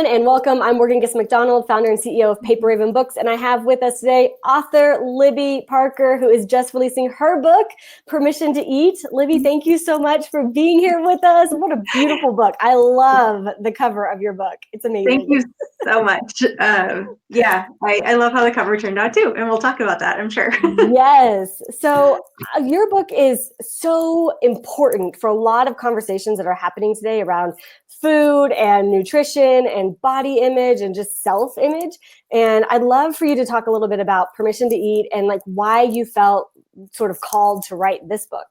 everyone, and welcome. I'm Morgan Giss-McDonald, founder and CEO of Paper Raven Books, and I have with us today author Libby Parker, who is just releasing her book, Permission to Eat. Libby, thank you so much for being here with us. What a beautiful book. I love the cover of your book. It's amazing. Thank you so much. I love how the cover turned out too, and we'll talk about that, I'm sure. Yes. So your book is so important for a lot of conversations that are happening today around food and nutrition and body image and just self-image. And I'd love for you to talk a little bit about Permission to Eat and like why you felt sort of called to write this book.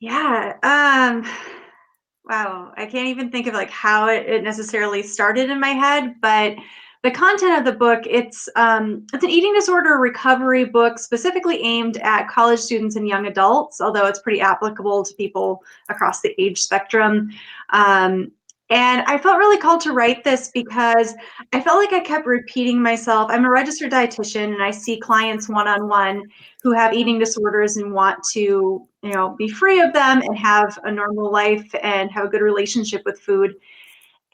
Yeah. Wow. I can't even think of like how it necessarily started in my head, but the content of the book, it's an eating disorder recovery book specifically aimed at college students and young adults, although it's pretty applicable to people across the age spectrum. And I felt really called to write this because I felt like I kept repeating myself. I'm a registered dietitian and I see clients one-on-one who have eating disorders and want to, be free of them and have a normal life and have a good relationship with food.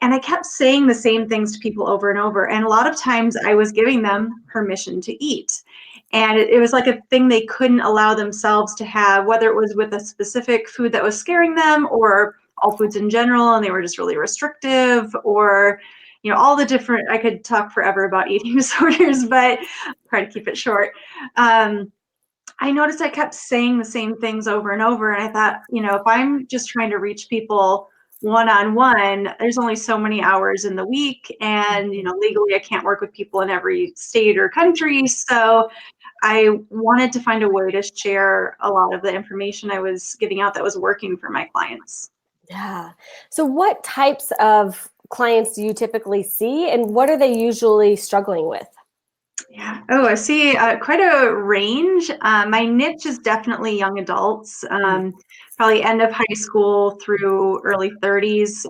And I kept saying the same things to people over and over. And a lot of times I was giving them permission to eat. And it was like a thing they couldn't allow themselves to have, whether it was with a specific food that was scaring them or all foods in general, and they were just really restrictive, or all the different, I could talk forever about eating disorders, but try to keep it short. I noticed I kept saying the same things over and over, and I thought, if I'm just trying to reach people one-on-one, there's only so many hours in the week, and legally I can't work with people in every state or country, so I wanted to find a way to share a lot of the information I was giving out that was working for my clients. Yeah. So what types of clients do you typically see, and what are they usually struggling with? Yeah. Oh, I see quite a range. My niche is definitely young adults, probably end of high school through early 30s,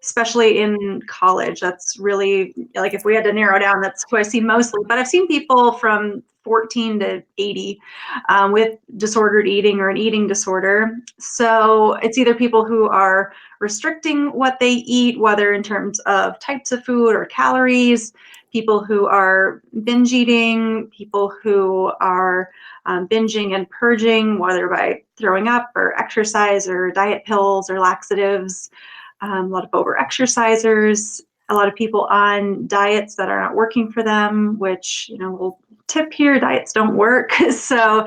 especially in college. That's really, like, if we had to narrow down, that's who I see mostly. But I've seen people from 14 to 80 with disordered eating or an eating disorder. So it's either people who are restricting what they eat, whether in terms of types of food or calories, people who are binge eating, people who are binging and purging, whether by throwing up or exercise or diet pills or laxatives, a lot of over-exercisers, a lot of people on diets that are not working for them, which, we'll tip here, diets don't work. So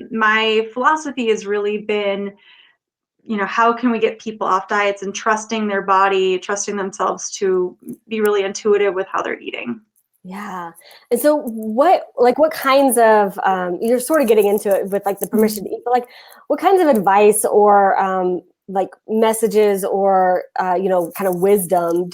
my philosophy has really been, how can we get people off diets and trusting their body, trusting themselves to be really intuitive with how they're eating. Yeah. And so what kinds of, you're sort of getting into it with like the permission to eat, but like what kinds of advice or like messages or, kind of wisdom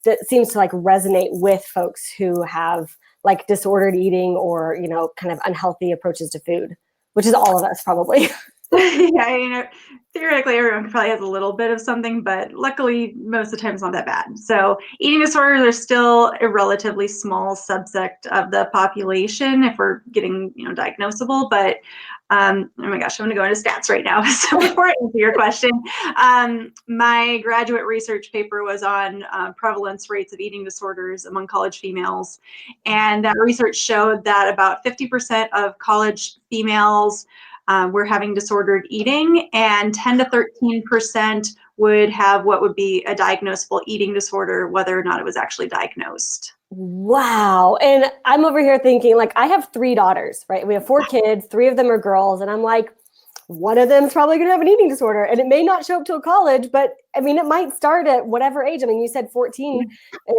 that seems to like resonate with folks who have like disordered eating or, kind of unhealthy approaches to food, which is all of us probably. Yeah, theoretically everyone probably has a little bit of something, but luckily most of the time it's not that bad. So eating disorders are still a relatively small subset of the population if we're getting, diagnosable, but oh my gosh, I'm going to go into stats right now. So before I answer your question, my graduate research paper was on prevalence rates of eating disorders among college females. And that research showed that about 50% of college females were having disordered eating, and 10 to 13% would have what would be a diagnosable eating disorder, whether or not it was actually diagnosed. Wow. And I'm over here thinking, like, I have 3 daughters, right? We have 4 kids, 3 of them are girls. And I'm like, one of them is probably going to have an eating disorder. And it may not show up till college, but I mean, it might start at whatever age. I mean, you said 14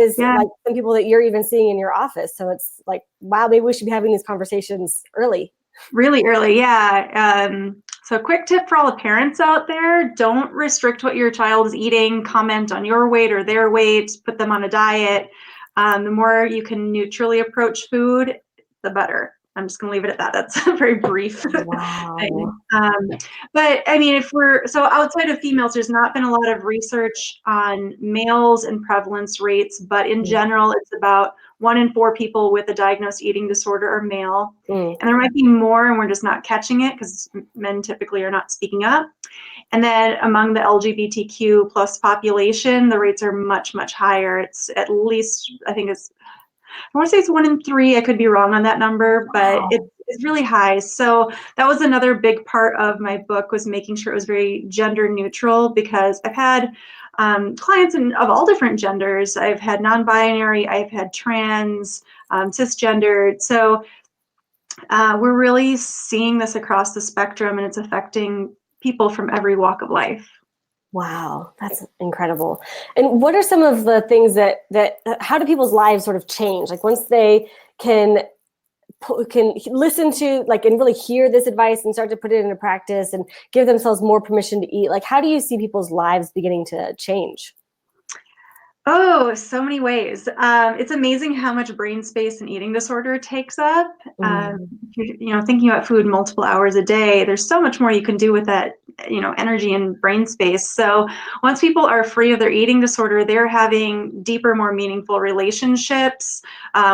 is like some people that you're even seeing in your office. So it's like, wow, maybe we should be having these conversations early. Really early, yeah. So quick tip for all the parents out there, don't restrict what your child is eating, comment on your weight or their weight, put them on a diet. The more you can neutrally approach food, the better. I'm just going to leave it at that. That's a very brief thing. But I mean, so outside of females, there's not been a lot of research on males and prevalence rates, but in general, it's about 1 in 4 people with a diagnosed eating disorder are male. And there might be more and we're just not catching it because men typically are not speaking up. And then among the LGBTQ plus population, the rates are much, much higher. It's at least, I want to say it's 1 in 3. I could be wrong on that number, but Wow. it's really high. So that was another big part of my book, was making sure it was very gender neutral, because I've had clients of all different genders. I've had non-binary, I've had trans, cisgendered. So we're really seeing this across the spectrum, and it's affecting people from every walk of life. Wow, that's incredible. And what are some of the things that how do people's lives sort of change? Like once they can listen to like and really hear this advice and start to put it into practice and give themselves more permission to eat, like how do you see people's lives beginning to change? Oh, so many ways. It's amazing how much brain space an eating disorder takes up. Mm, Thinking about food multiple hours a day, there's so much more you can do with that, energy and brain space. So once people are free of their eating disorder, they're having deeper, more meaningful relationships,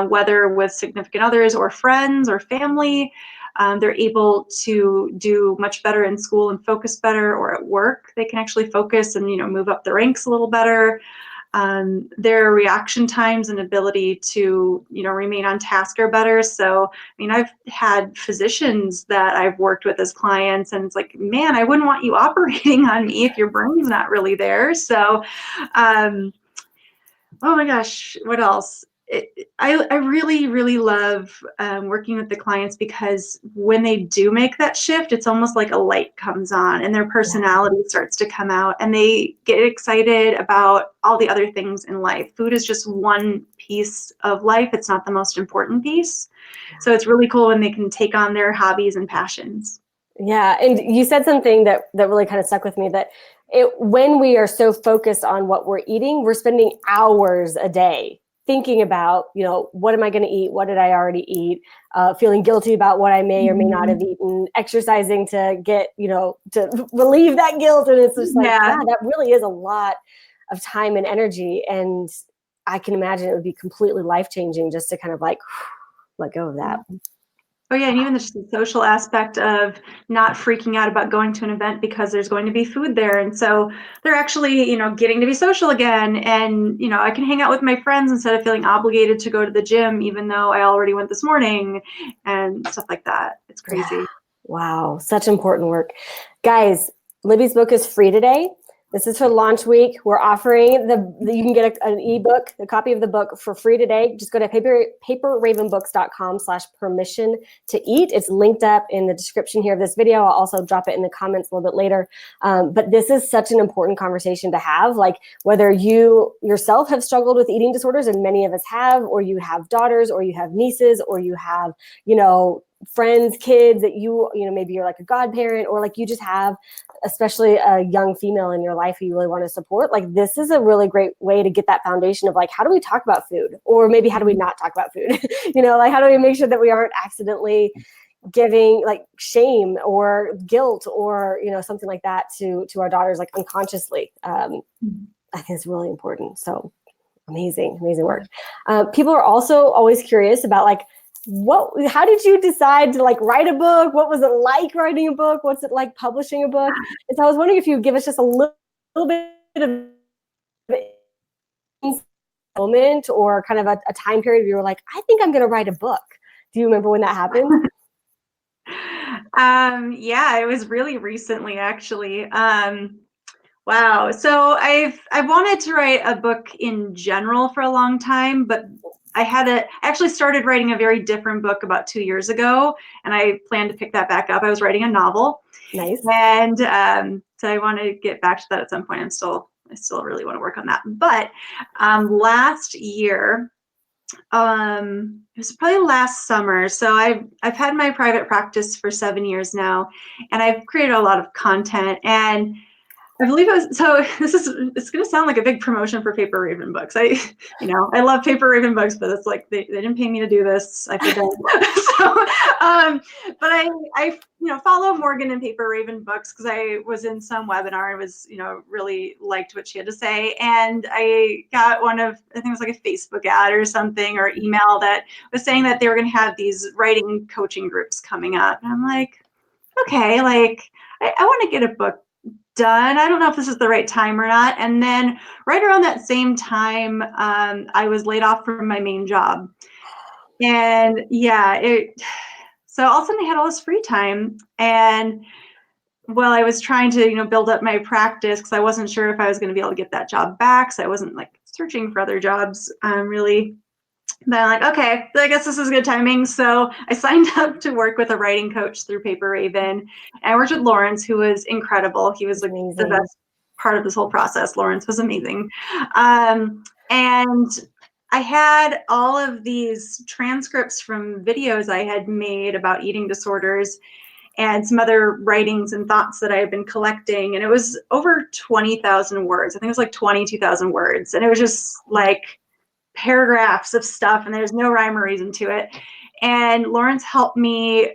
whether with significant others or friends or family. They're able to do much better in school and focus better, or at work, they can actually focus and, move up the ranks a little better. Their reaction times and ability to, remain on task are better. So, I've had physicians that I've worked with as clients, and it's like, man, I wouldn't want you operating on me if your brain's not really there. So, oh my gosh, what else? I really, really love working with the clients, because when they do make that shift, it's almost like a light comes on and their yeah. personality starts to come out, and they get excited about all the other things in life. Food is just one piece of life. It's not the most important piece. So it's really cool when they can take on their hobbies and passions. Yeah, and you said something that really kind of stuck with me, that when we are so focused on what we're eating, we're spending hours a day thinking about, what am I going to eat? What did I already eat? Feeling guilty about what I may or may not have eaten, exercising to get, to relieve that guilt. And it's just like, Yeah. yeah, that really is a lot of time and energy. And I can imagine it would be completely life-changing just to kind of like let go of that. Oh yeah, and even the social aspect of not freaking out about going to an event because there's going to be food there. And so they're actually, getting to be social again. And, I can hang out with my friends instead of feeling obligated to go to the gym, even though I already went this morning and stuff like that. It's Yeah. crazy. Wow. Such important work. Guys, Libby's book is free today. This is for launch week. We're offering you can get an ebook, a copy of the book for free today. Just go to paperravenbooks.com/permission to eat. It's linked up in the description here of this video. I'll also drop it in the comments a little bit later. But this is such an important conversation to have. Like whether you yourself have struggled with eating disorders, and many of us have, or you have daughters, or you have nieces, or you have, friends, kids that maybe you're like a godparent, or like you just have especially a young female in your life who you really want to support. Like this is a really great way to get that foundation of like, how do we talk about food? Or maybe how do we not talk about food? Like how do we make sure that we aren't accidentally giving like shame or guilt or, something like that to our daughters, like unconsciously. I think it's really important. So amazing work. People are also always curious about like, how did you decide to like write a book? What was it like writing a book? What's it like publishing a book? And so I was wondering if you would give us just a little bit of moment or kind of a time period where you were like, I think I'm going to write a book. Do you remember when that happened? Yeah, it was really recently, actually. Wow. So I've wanted to write a book in general for a long time, but I actually started writing a very different book about 2 years ago, and I plan to pick that back up. I was writing a novel, Nice. and so I want to get back to that at some point. I still really want to work on that. But last year, it was probably last summer. So I've had my private practice for 7 years now, and I've created a lot of content. And I believe it's going to sound like a big promotion for Paper Raven Books. I love Paper Raven Books, but it's like, they didn't pay me to do this. I feel bad. But I follow Morgan and Paper Raven Books because I was in some webinar and was, really liked what she had to say. And I got I think it was like a Facebook ad or something, or email that was saying that they were going to have these writing coaching groups coming up. And I'm like, okay, like I want to get a book done. I don't know if this is the right time or not. And then right around that same time, I was laid off from my main job. And yeah, so all of a sudden I had all this free time. And well, I was trying to, build up my practice because I wasn't sure if I was going to be able to get that job back. So I wasn't like searching for other jobs really. Then I'm like, okay, I guess this is good timing. So I signed up to work with a writing coach through Paper Raven. And I worked with Lawrence, who was incredible. He was like the best part of this whole process. Lawrence was amazing. And I had all of these transcripts from videos I had made about eating disorders and some other writings and thoughts that I had been collecting. And it was over 20,000 words. I think it was like 22,000 words. And it was just like paragraphs of stuff, and there's no rhyme or reason to it. And Lawrence helped me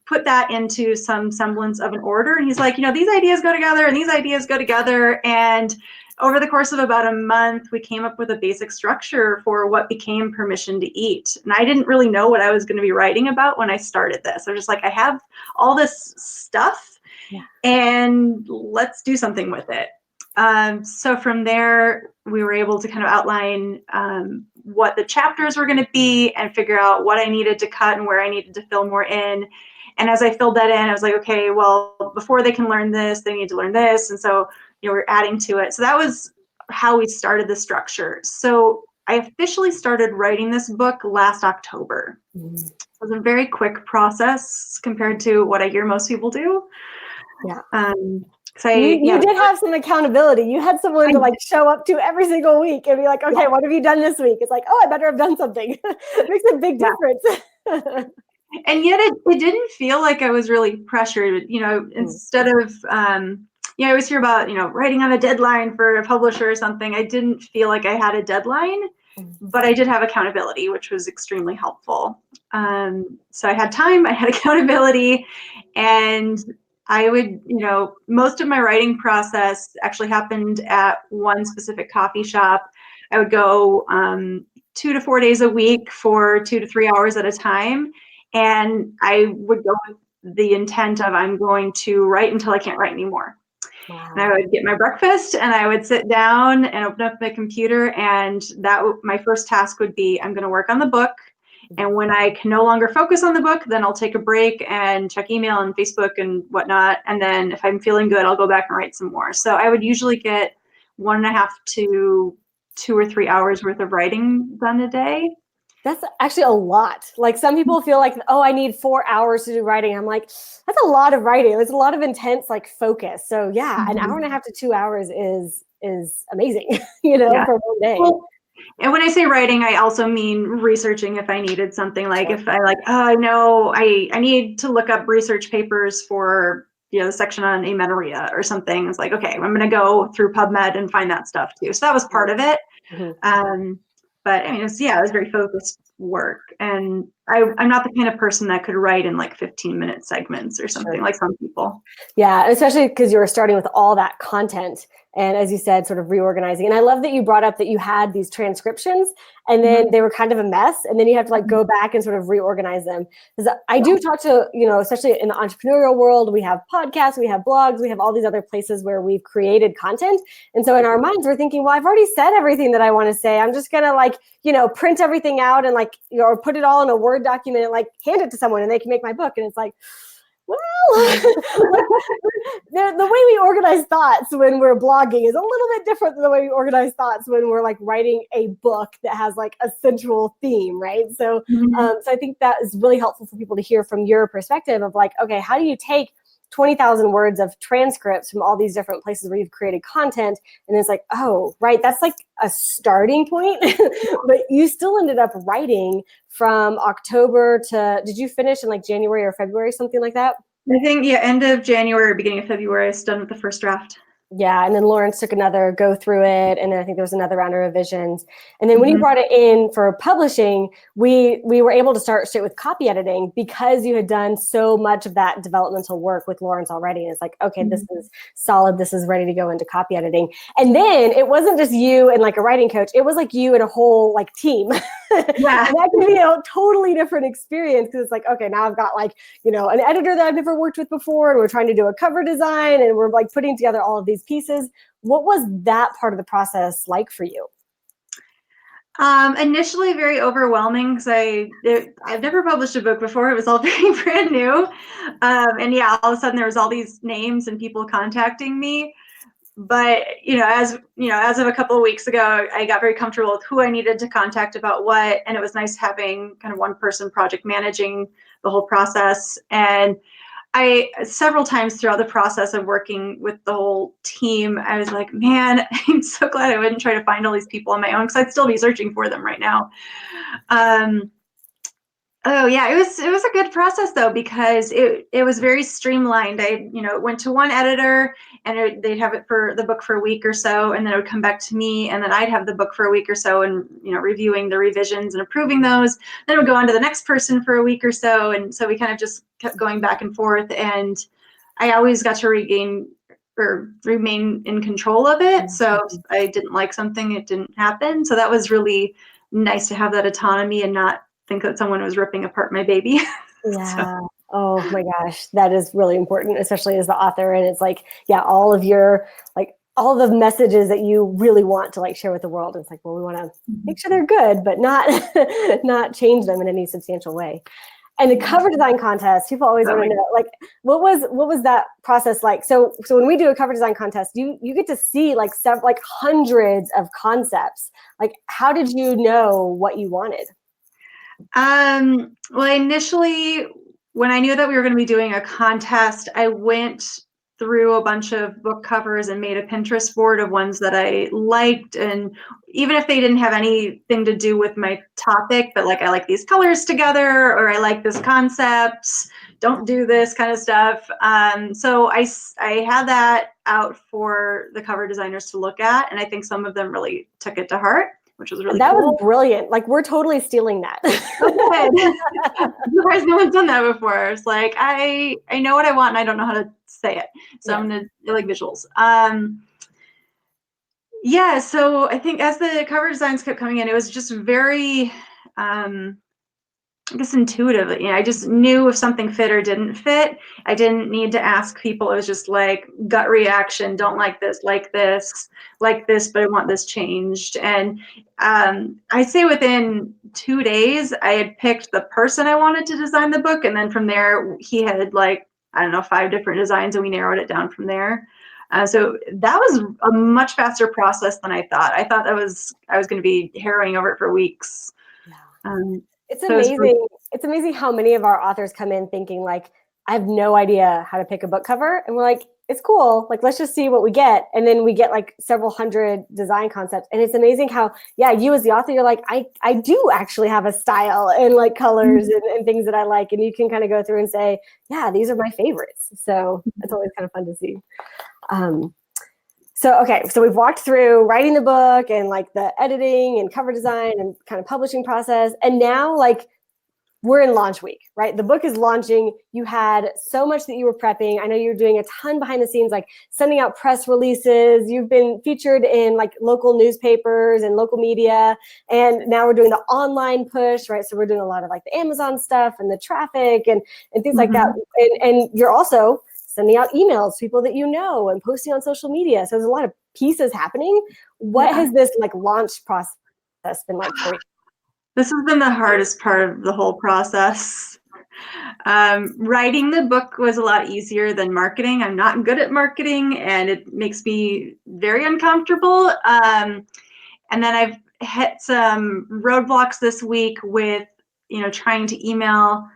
put that into some semblance of an order. And he's like, these ideas go together and these ideas go together. And over the course of about a month, we came up with a basic structure for what became Permission to Eat. And I didn't really know what I was going to be writing about when I started this. I was just like, I have all this stuff and let's do something with it. So from there, we were able to kind of outline what the chapters were going to be and figure out what I needed to cut and where I needed to fill more in. And as I filled that in, I was like, okay, well, before they can learn this, they need to learn this. And so, we're adding to it. So that was how we started the structure. So I officially started writing this book last October. It was a very quick process compared to what I hear most people do. Yeah. You did have some accountability. You had someone to show up to every single week and be like, okay, what have you done this week? It's like, oh, I better have done something. It makes a big difference. And yet it didn't feel like I was really pressured, instead of, I always hear about, writing on a deadline for a publisher or something. I didn't feel like I had a deadline, but I did have accountability, which was extremely helpful. So I had time, I had accountability, and I would, most of my writing process actually happened at one specific coffee shop. I would go 2 to 4 days a week for 2 to 3 hours at a time. And I would go with the intent of I'm going to write until I can't write anymore. Wow. And I would get my breakfast and I would sit down and open up my computer, and my first task would be I'm going to work on the book. And when I can no longer focus on the book, then I'll take a break and check email and Facebook and whatnot. And then if I'm feeling good, I'll go back and write some more. So I would usually get 1.5 to 2 or 3 hours worth of writing done a day. That's actually a lot. Like some people feel like, oh, I need 4 hours to do writing. I'm like, that's a lot of writing. It's a lot of intense focus. So yeah, an 1.5 to 2 hours is amazing, for one day. Well, and when I say writing, I also mean researching if I needed something. Like if I I know I need to look up research papers for the section on amenorrhea or something. It's like, okay, I'm going to go through PubMed and find that stuff too. So that was part of it. But I mean, it was very focused work. And I'm not the kind of person that could write in 15-minute segments or something like some people. Yeah, especially because you were starting with all that content. And as you said, sort of reorganizing. And I love that you brought up that you had these transcriptions and then they were kind of a mess. And then you have to go back and sort of reorganize them. Because I do talk to, especially in the entrepreneurial world, we have podcasts, we have blogs, we have all these other places where we've created content. And so in our minds, we're thinking, well, I've already said everything that I want to say. I'm just going to print everything out and or put it all in a Word document and hand it to someone and they can make my book. And it's like, well, the way we organize thoughts when we're blogging is a little bit different than the way we organize thoughts when we're writing a book that has a central theme, right? So, so I think that is really helpful for people to hear from your perspective of okay, how do you take 20,000 words of transcripts from all these different places where you've created content, and it's oh, right, that's a starting point, but you still ended up writing from October to, did you finish in January or February, something like that? I think, end of January, beginning of February, I was done with the first draft. Yeah, and then Lawrence took another go through it, and then I think there was another round of revisions. And then when you Mm-hmm. brought it in for publishing, we were able to start straight with copy editing because you had done so much of that developmental work with Lawrence already. And it's like, okay, this is solid. This is ready to go into copy editing. And then it wasn't just you and like a writing coach. It was like you and a whole like team. Yeah. And that can be a totally different experience because it's like, okay, now I've got like, you know, an editor that I've never worked with before, and we're trying to do a cover design, and we're like putting together all of these pieces. What was that part of the process like for you? Initially very overwhelming because I've never published a book before. It was all very brand new. And yeah, all of a sudden there was all these names and people contacting me. But as of a couple of weeks ago, I got very comfortable with who I needed to contact about what, and it was nice having kind of one person project managing the whole process. And I several times throughout the process of working with the whole team, I was like, man, I'm so glad I wouldn't try to find all these people on my own because I'd still be searching for them right now. Oh yeah, it was a good process though because it was very streamlined. I went to one editor and they'd have it for the book for a week or so, and then it would come back to me, and then I'd have the book for a week or so, and reviewing the revisions and approving those. Then it would go on to the next person for a week or so, and so we kind of just kept going back and forth. And I always got to regain or remain in control of it. So if I didn't like something, it didn't happen. So that was really nice to have that autonomy and not think that someone was ripping apart my baby. So, Yeah. Oh my gosh, that is really important, especially as the author. And it's like, yeah, all of your like all the messages that you really want to like share with the world. It's like, well, we want to make sure they're good, but not not change them in any substantial way. And the cover design contest, people always want to know, like, what was that process like? So when we do a cover design contest, you get to see like hundreds of concepts. Like, how did you know what you wanted? well, initially, when I knew that we were going to be doing a contest, I went through a bunch of book covers and made a Pinterest board of ones that I liked. And even if they didn't have anything to do with my topic, but like, I like these colors together, or I like this concept, don't do this kind of stuff. So I had that out for the cover designers to look at. And I think some of them really took it to heart, which was really That cool. was brilliant. Like, we're totally stealing that. You guys, no one's done that before. It's like I know what I want and I don't know how to say it, so yeah. I'm gonna like visuals. Yeah, so I think as the cover designs kept coming in, it was just very I guess intuitive. I just knew if something fit or didn't fit. I didn't need to ask people. It was just like gut reaction. Don't like this, like this, but I want this changed. And I'd say within 2 days, I had picked the person I wanted to design the book. And then from there, he had like, I don't know, 5 different designs, and we narrowed it down from there. So that was a much faster process than I thought. I thought I was going to be harrowing over it for weeks. Yeah. It's So amazing. It's amazing how many of our authors come in thinking like, I have no idea how to pick a book cover. And we're like, it's cool. Like, let's just see what we get. And then we get like several hundred design concepts. And it's amazing how, yeah, you as the author, you're like, I do actually have a style and like colors and things that I like. And you can kind of go through and say, yeah, these are my favorites. So it's always kind of fun to see. So we've walked through writing the book and like the editing and cover design and kind of publishing process. And now like we're in launch week, right? The book is launching. You had so much that you were prepping. I know you're doing a ton behind the scenes, like sending out press releases. You've been featured in like local newspapers and local media. And now we're doing the online push, right? So we're doing a lot of like the Amazon stuff and the traffic and things like that. And you're also sending out emails to people that you know and posting on social media. So there's a lot of pieces happening. What has this like launch process been like for you? This has been the hardest part of the whole process. Writing the book was a lot easier than marketing. I'm not good at marketing, and it makes me very uncomfortable. And then I've hit some roadblocks this week with, trying to email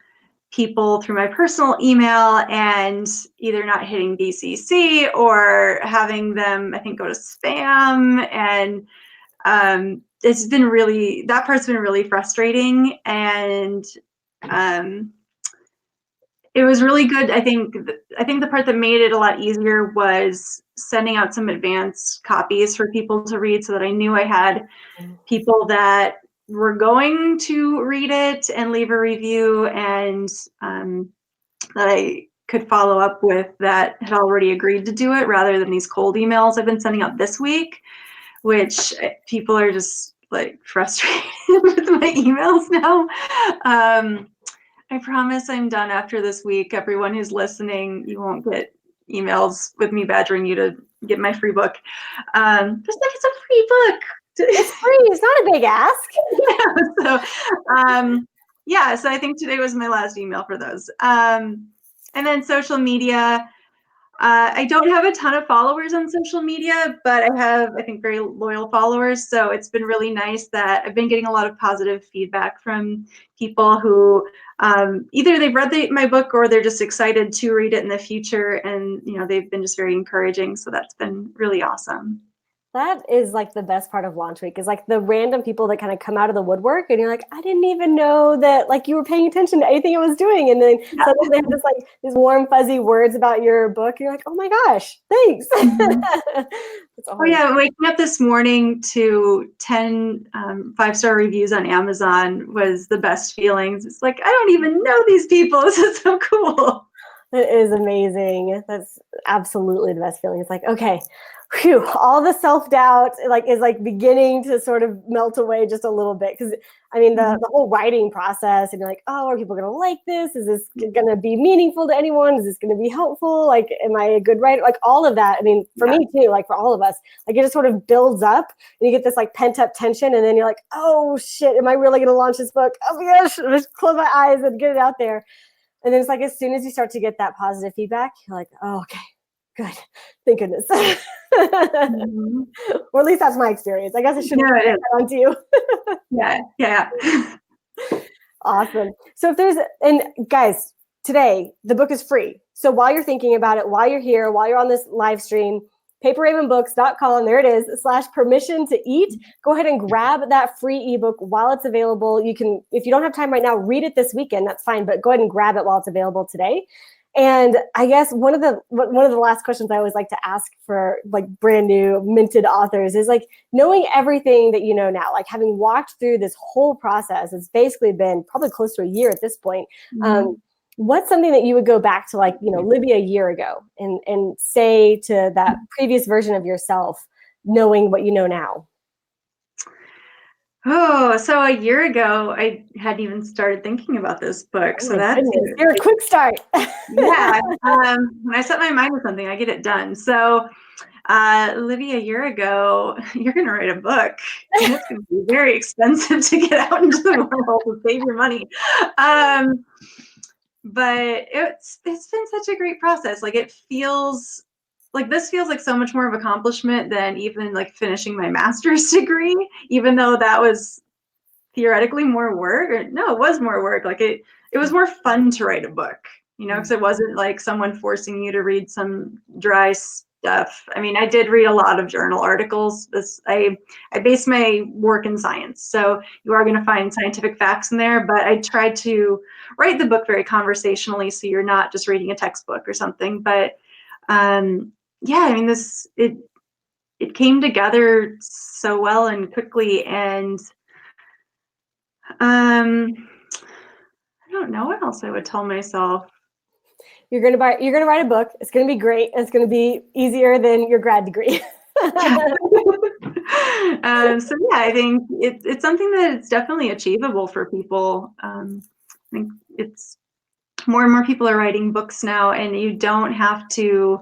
people through my personal email and either not hitting BCC or having them, I think, go to spam. And it's been that part's been really frustrating. And It was really good. I think the part that made it a lot easier was sending out some advanced copies for people to read, so that I knew I had people that were going to read it and leave a review, and that I could follow up with that had already agreed to do it, rather than these cold emails I've been sending out this week, which people are just like frustrated with my emails now. I promise I'm done after this week. Everyone who's listening, you won't get emails with me badgering you to get my free book. Just like it's a free book. It's free. It's not a big ask. So I think today was my last email for those. And then social media. I don't have a ton of followers on social media, but I have, I think, very loyal followers. So it's been really nice that I've been getting a lot of positive feedback from people who either they've read my book or they're just excited to read it in the future. And, they've been just very encouraging. So that's been really awesome. That is like the best part of launch week, is like the random people that kind of come out of the woodwork and you're like, I didn't even know that like you were paying attention to anything I was doing. And then suddenly they have this like these warm, fuzzy words about your book. You're like, oh my gosh, thanks. Oh yeah, waking up this morning to 10 5-star reviews on Amazon was the best feelings. It's like, I don't even know these people. This is so cool. It is amazing. That's absolutely the best feeling. It's like, okay, whew, all the self-doubt is beginning to sort of melt away just a little bit. Because I mean, the whole writing process, and you're like, oh, are people going to like this? Is this going to be meaningful to anyone? Is this going to be helpful? Like, am I a good writer? Like all of that. I mean, for me too, like for all of us, like it just sort of builds up and you get this like pent up tension. And then you're like, oh shit, am I really going to launch this book? Oh my gosh, just close my eyes and get it out there. And then it's like, as soon as you start to get that positive feedback, you're like, oh, okay, good. Thank goodness. Or at least that's my experience. I guess I shouldn't put that onto you. Yeah. Awesome. So and guys, today, the book is free. So while you're thinking about it, while you're here, while you're on this live stream, paperravenbooks.com, there it is, /permission to eat. Go ahead and grab that free ebook while it's available. You can, if you don't have time right now, read it this weekend, that's fine, but go ahead and grab it while it's available today. And I guess one of the last questions I always like to ask for like brand new minted authors is like knowing everything that you know now, like having walked through this whole process, it's basically been probably close to a year at this point. What's something that you would go back to, like, Libby a year ago and say to that previous version of yourself, knowing what you know now? Oh, so a year ago, I hadn't even started thinking about this book. Oh so that's you're a quick start. Yeah. When I set my mind to something, I get it done. So Libby, a year ago, you're going to write a book, and it's going to be very expensive to get out into the world to save your money. But it's been such a great process. Like this feels like so much more of accomplishment than even like finishing my master's degree, even though that was theoretically more work. No, it was more work. Like it was more fun to write a book, because it wasn't like someone forcing you to read some dry stuff. I mean, I did read a lot of journal articles. I base my work in science, so you are going to find scientific facts in there, but I tried to write the book very conversationally, so you're not just reading a textbook or something. But yeah, I mean, it came together so well and quickly, and I don't know what else I would tell myself. You're gonna write a book. It's gonna be great. It's gonna be easier than your grad degree. So yeah, I think it's something that it's definitely achievable for people. I think it's more and more people are writing books now, and you don't have to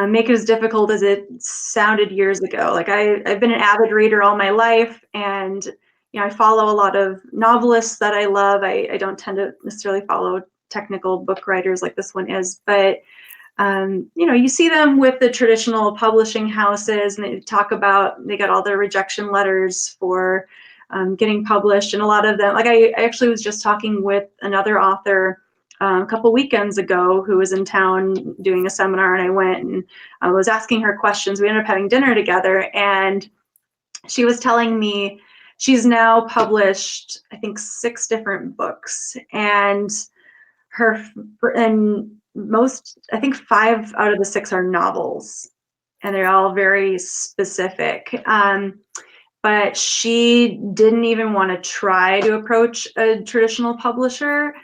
make it as difficult as it sounded years ago. Like I've been an avid reader all my life, and I follow a lot of novelists that I love. I don't tend to necessarily follow technical book writers like this one is, but you see them with the traditional publishing houses, and they talk about they got all their rejection letters for getting published, and a lot of them, like I actually was just talking with another author a couple weekends ago who was in town doing a seminar, and I went and I was asking her questions. We ended up having dinner together, and she was telling me she's now published, I think, 6 different books, and her, and most, I think 5 out of the 6 are novels, and they're all very specific. But she didn't even want to try to approach a traditional publisher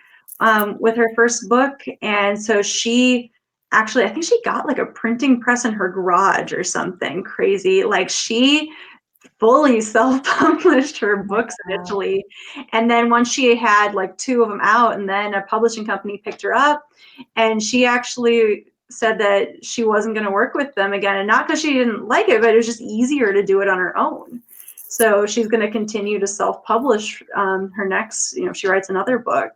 with her first book. And so she actually, I think she got like a printing press in her garage or something crazy. Like she fully self-published her books initially. And then once she had like 2 of them out, and then a publishing company picked her up, and she actually said that she wasn't going to work with them again. And not because she didn't like it, but it was just easier to do it on her own. So she's going to continue to self-publish her next, if she writes another book.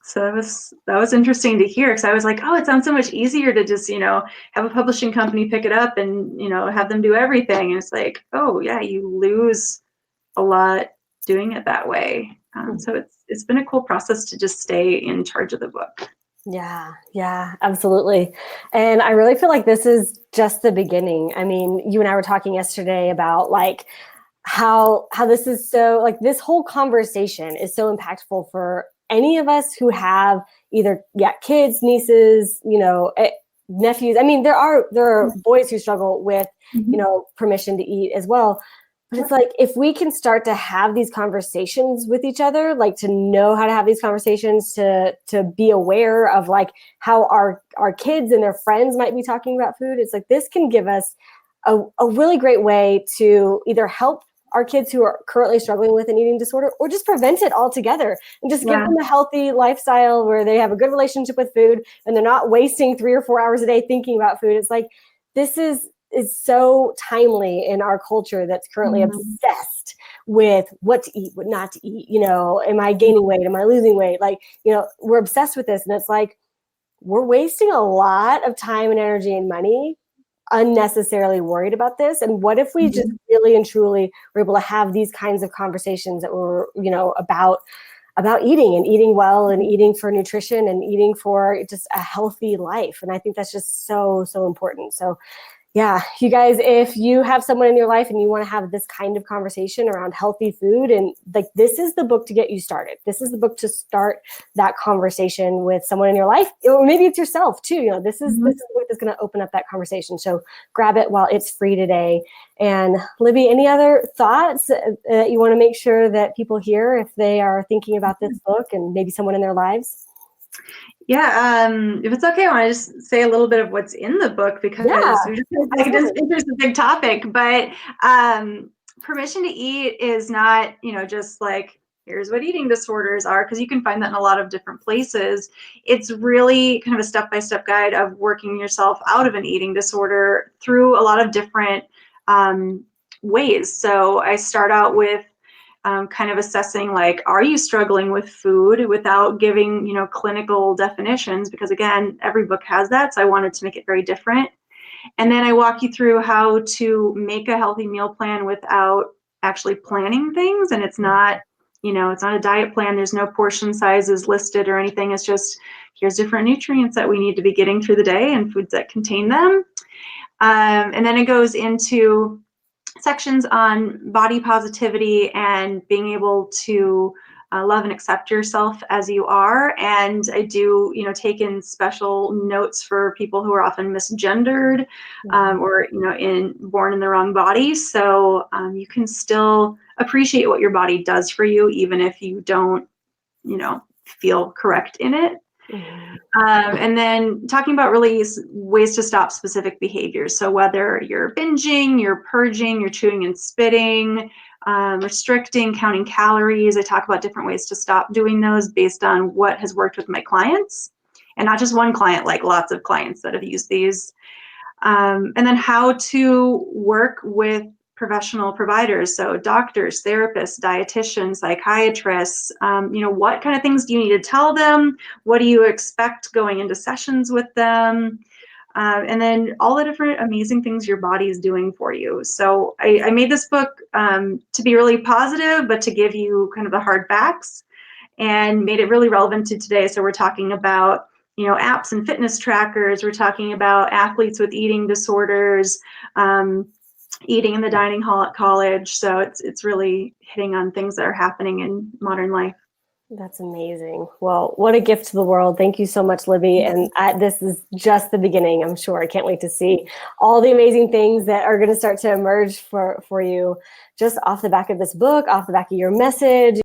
So that was interesting to hear, because I was like, oh, it sounds so much easier to just, have a publishing company pick it up and, have them do everything. And it's like, oh yeah, you lose a lot doing it that way. So it's been a cool process to just stay in charge of the book. Yeah, absolutely. And I really feel like this is just the beginning. I mean, you and I were talking yesterday about like how this is so, like, this whole conversation is so impactful for any of us who have either kids, nieces, nephews. I mean, there are boys who struggle with permission to eat as well. But it's like, if we can start to have these conversations with each other, like to know how to have these conversations, to be aware of like how our kids and their friends might be talking about food. It's like, this can give us a really great way to either help our kids who are currently struggling with an eating disorder, or just prevent it altogether and just give them a healthy lifestyle where they have a good relationship with food and they're not wasting 3 or 4 hours a day thinking about food. It's like, this is so timely in our culture that's currently obsessed with what to eat, what not to eat. Am I gaining weight? Am I losing weight? Like, we're obsessed with this. And it's like, we're wasting a lot of time and energy and money unnecessarily worried about this. And what if we just really and truly were able to have these kinds of conversations that were, about eating and eating well and eating for nutrition and eating for just a healthy life. And I think that's just so, so important. So yeah, you guys, if you have someone in your life and you want to have this kind of conversation around healthy food, and like, this is the book to get you started. This is the book to start that conversation with someone in your life, or maybe it's yourself too. This is the book that's going to open up that conversation. So grab it while it's free today. And Libby, any other thoughts that you want to make sure that people hear if they are thinking about this book and maybe someone in their lives? Yeah, if it's okay, I want to just say a little bit of what's in the book, because it's a big topic. But permission to eat is not, just like, here's what eating disorders are, because you can find that in a lot of different places. It's really kind of a step-by-step guide of working yourself out of an eating disorder through a lot of different ways. So I start out with kind of assessing, like, are you struggling with food, without giving, clinical definitions, because again, every book has that. So I wanted to make it very different. And then I walk you through how to make a healthy meal plan without actually planning things. And it's not, it's not a diet plan. There's no portion sizes listed or anything. It's just, here's different nutrients that we need to be getting through the day and foods that contain them. And then it goes into sections on body positivity and being able to love and accept yourself as you are. And I do, take in special notes for people who are often misgendered or, born in the wrong body. So you can still appreciate what your body does for you, even if you don't, feel correct in it. And then talking about really ways to stop specific behaviors. So whether you're binging, you're purging, you're chewing and spitting, restricting, counting calories. I talk about different ways to stop doing those based on what has worked with my clients, and not just one client, like lots of clients that have used these. And then how to work with professional providers, so doctors, therapists, dietitians, psychiatrists. What kind of things do you need to tell them? What do you expect going into sessions with them? And then all the different amazing things your body is doing for you. So I made this book to be really positive, but to give you kind of the hard facts, and made it really relevant to today. So we're talking about apps and fitness trackers. We're talking about athletes with eating disorders, eating in the dining hall at college. So it's really hitting on things that are happening in modern life. That's amazing. Well, what a gift to the world. Thank you so much, Libby. And this is just the beginning, I'm sure. I can't wait to see all the amazing things that are going to start to emerge for you just off the back of this book, off the back of your message.